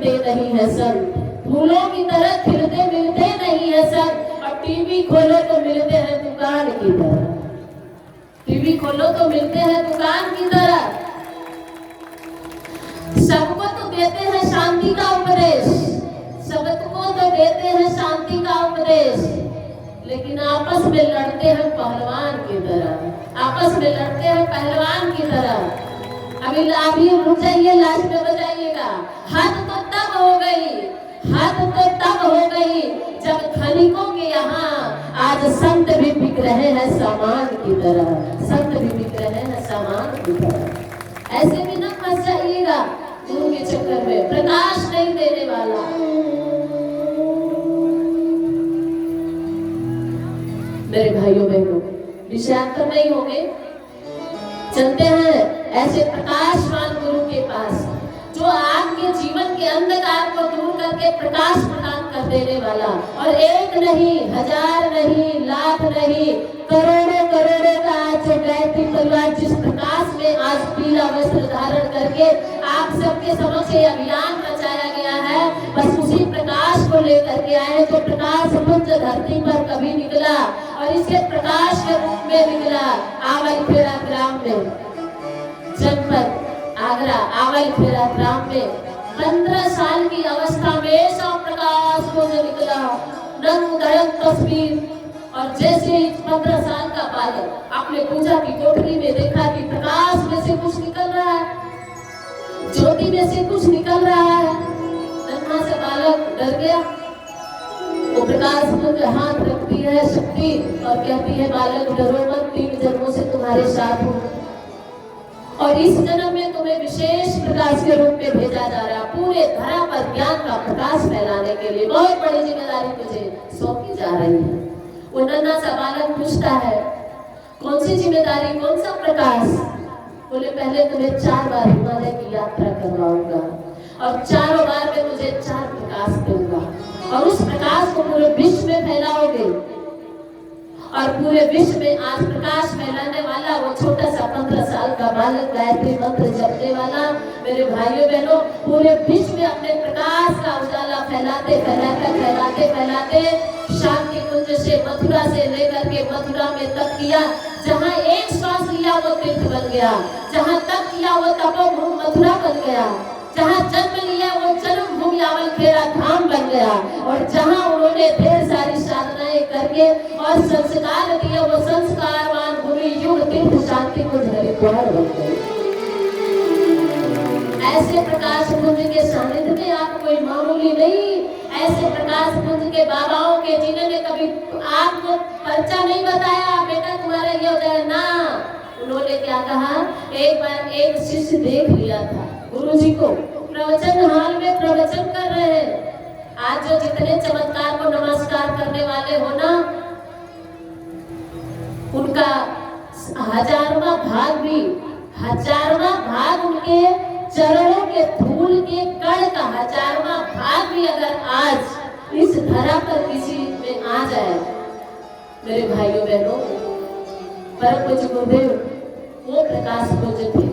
नहीं है सर, फूलों की तरह खिलते मिलते नहीं है सर। और टीवी खोलो तो मिलते हैं दुकान की तरह, टीवी खोलो तो मिलते हैं दुकान की तरह। सबको तो देते हैं शांति का उपदेश, सबको तो देते हैं शांति का उपदेश, लेकिन आपस में लड़ते हैं पहलवान की तरह, आपस में लड़ते हैं पहलवान की तरह। अभी रुक जाइए, लास्ट में बजाइएगा। हद तो तब हो गई, हद तो तब हो गई जब धनिकों के यहाँ आज संत भी बिक रहे हैं सामान की तरह, संत भी बिक रहे हैं सामान की तरह। ऐसे भी न फंस जाइएगा गुरु के चक्कर में, प्रकाश नहीं देने वाला। मेरे भाइयों बहनों, विषयांतर नहीं होंगे, चलते हैं ऐसे प्रकाशवान गुरु के पास जो आपके जीवन के अंधकार को दूर करके प्रकाश प्रदान कर देने वाला। और एक नहीं, हजार नहीं, लाख नहीं, करोड़ों करोड़ों का आज जो गायत्री परिवार जिस प्रकाश में आज पीला वस्त्र धारण करके आप सबके समक्ष ये अभियान रचाया गया है, बस उसी प्रकाश को लेकर के आए जो प्रकाश पुंज धरती पर कभी निकला और इसके प्रकाश के रूप में निकला आवलखेड़ा ग्राम में, जनपद आगरा आवलखेड़ा ग्राम में 15 साल की अवस्था में सौ प्रकाश को जो निकला, रंग धड़क तस्वीर। और जैसे 15 साल का बालक अपने पूजा की कोठरी में देखा कि प्रकाश में से कुछ निकल रहा है, ज्योति में से कुछ निकल रहा है, नन्हा से बालक डर गया। वो प्रकाश में हाथ रखती है शक्ति और कहती है, बालक डरो मत, 3 जन्मों से तुम्हारे साथ हूँ और इस जन्म में तुम्हें विशेष प्रकाश के रूप में भेजा जा रहा है, पूरे धरा पर ज्ञान का प्रकाश फैलाने के लिए बहुत बड़ी जिम्मेदारी तुझे सौंपी जा रही है। वो नन्हा सा बालक पूछता है, कौन सी जिम्मेदारी, कौन सा प्रकाश? बोले, पहले तुम्हें 4 बार हिमालय की यात्रा करवाऊंगा और चारों बार में तुझे 4 प्रकाश दूंगा और उस प्रकाश को पूरे विश्व में फैलाओगे। और पूरे विश्व में आज प्रकाश फैलाने वाला वो छोटा सा 15 साल का बालक गायत्री मंत्र जपने वाला, मेरे भाइयों बहनों, पूरे विश्व में अपने प्रकाश का उजाला फैलाते फैलाते फैलाते फैलाते शांति कुंज से मथुरा से लेकर के मथुरा में तप किया। जहाँ एक श्वास लिया वो तीर्थ बन गया, जहाँ तप किया वो तपोभूमि मथुरा बन गया, जहाँ जन्म लिया वो जन्म भूमि आवलखेड़ा धाम बन गया। और जहाँ उन्होंने ढेर सारी साधनाएं करके और संस्कार दिए वो संस्कारवान भूमि युग तीर्थ शांति कुंज हरिद्वार बन गए। ऐसे प्रकाश कुंज के सानिध्य में आप कोई मामूली नहीं, ऐसे प्रकाश कुंज के बाबाओं के जिन्होंने कभी आपको पर्चा नहीं बताया बेटा तुम्हारा ये हो जाए ना, उन्होंने क्या कहा, एक बार एक शिष्य देख लिया था गुरुजी को प्रवचन हाल में प्रवचन कर रहे हैं। आज जो जितने चमत्कार को नमस्कार करने वाले हो ना, उनका 1000वां भाग भी, 1000वां भाग उनके चरणों के धूल के कण का 1000वां भाग भी अगर आज इस धरा पर किसी में आ जाए, मेरे भाइयों बहनों, परम पूज्य गुरुदेव वो प्रकाश पुंज थे,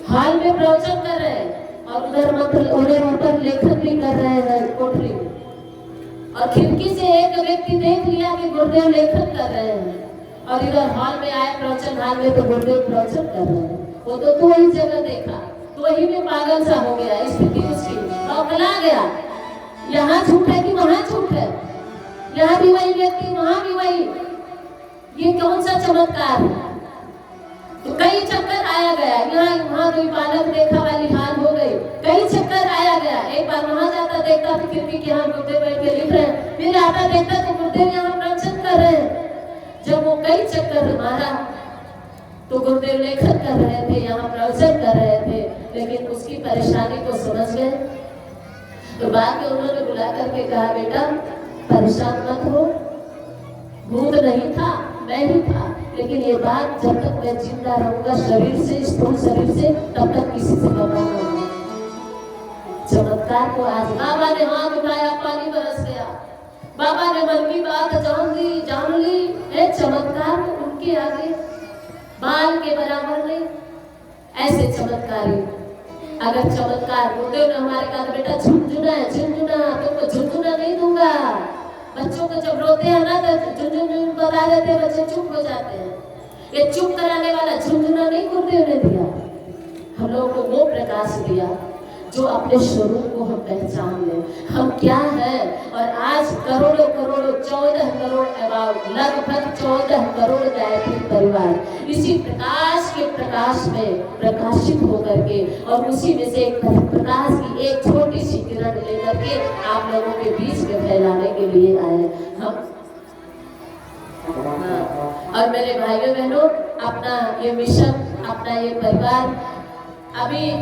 हाल में प्रवचन कर रहे हैं और उधर मंत्र उधर ऊपर लेखन भी कर रहे हैं कोठरी में। और खिड़की से एक व्यक्ति देख लिया कि गुरुदेव लेखन कर रहे हैं और इधर हॉल में आए प्रवचन हाल में तो गुरुदेव प्रवचन कर रहे हैं। वो तो ही जगह देखा तो वही में पागल सा हो गया, स्थिति उसकी बौखला गया, यहाँ झूठ है कि वहाँ झूठ है, यहाँ भी वही व्यक्ति वहाँ भी वही, ये कौन सा चमत्कार है? तो कई चक्कर आया गया, यहाँ वहाँ कोई बालक देखा वाली हाल हो गई, कई चक्कर आया गया। एक बार वहाँ जाता देखता तो खिड़की के यहाँ गुरुदेव बैठ के लिख रहे हैं, फिर आता देखता तो गुरुदेव यहाँ प्रवचन कर रहे हैं। जब वो कई चक्कर मारा तो गुरुदेव लेखन कर रहे थे, यहाँ प्रवचन कर रहे थे, लेकिन उसकी परेशानी को समझ गए। तो बाद में उन्होंने बुला करके कहा, बेटा परेशान मत हो, भूत नहीं था, मैं ही था, लेकिन ये बात जब तक मैं जिंदा रहूंगा शरीर से, स्थूल शरीर से, तब तक किसी से बताऊंगा। चमत्कार को आज बाबा ने हाथ उठाया, पानी बरस गया, बाबा ने मन की बात जान ली। चमत्कार उनके आगे बाल के बराबर नहीं, ऐसे चमत्कारी अगर चमत्कार गुरुदेव ने हमारे कहा बेटा झुनझुना है, झुनझुना तुमको झुनझुना नहीं दूंगा। बच्चों को जब रोते हैं ना तो झुनझुन बता देते हैं, बच्चे चुप हो जाते हैं। ये चुप कराने वाला झुनझुना नहीं गुरुदेव ने दिया, हम लोगों को वो प्रकाश दिया जो अपने स्वरूप को हम पहचान लें हम क्या हैं। और आज करोड़ों करोड़ों 14 करोड़ लगभग 14 करोड़ गायत्री परिवार इसी प्रकाश के प्रकाश में प्रकाशित होकर के और उसी में से एक प्रकाश की एक छोटी सी किरण लेकर के आप लोगों के बीच में फैलाने के लिए आए हम। और मेरे भाइयों बहनों, अपना ये मिशन, अपना ये परिवार अभी